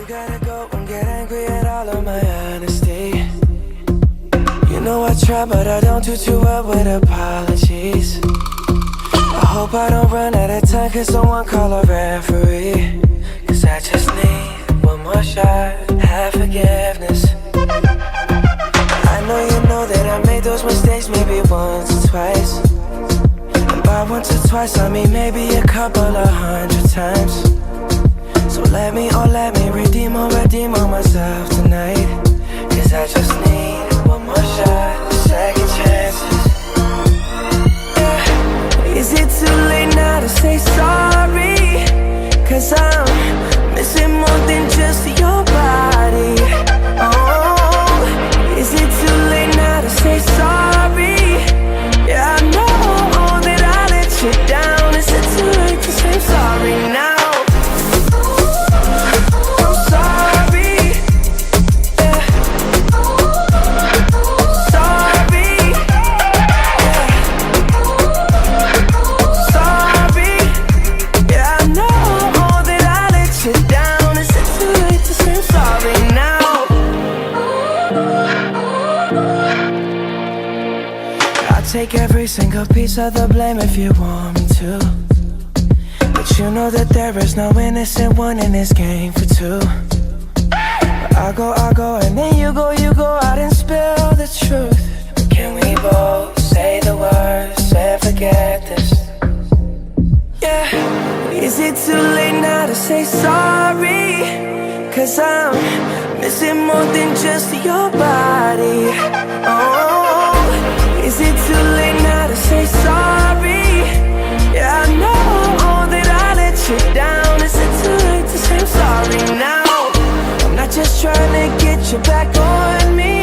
You gotta go and get angry at all of my honesty. You know I try, but I don't do too well with apologies. I hope I don't run out of time, cause someone call a referee. Cause I just need one more shot, have forgiveness. I know you know that I made those mistakes maybe once or twice. And by once or twice I mean maybe a couple of 100 times. So let me redeem or myself tonight. Cause I just need one more shot, second chances. Yeah. Is it too late now to say sorry? Cause I'm missing more than just your body. Oh, is it too late now to say sorry? Yeah, I know that I let you down. Is it too late to say sorry now? Take every single piece of the blame if you want me to. But you know that there is no innocent one in this game for two. But I go, and then you go out and spill the truth. Can we both say the words and forget this? Yeah. Is it too late now to say sorry? Cause I'm missing more than just your body. Oh, is it too late now to say sorry? Yeah, I know that I let you down. Is it too late to say I'm sorry now? I'm not just trying to get you back on me.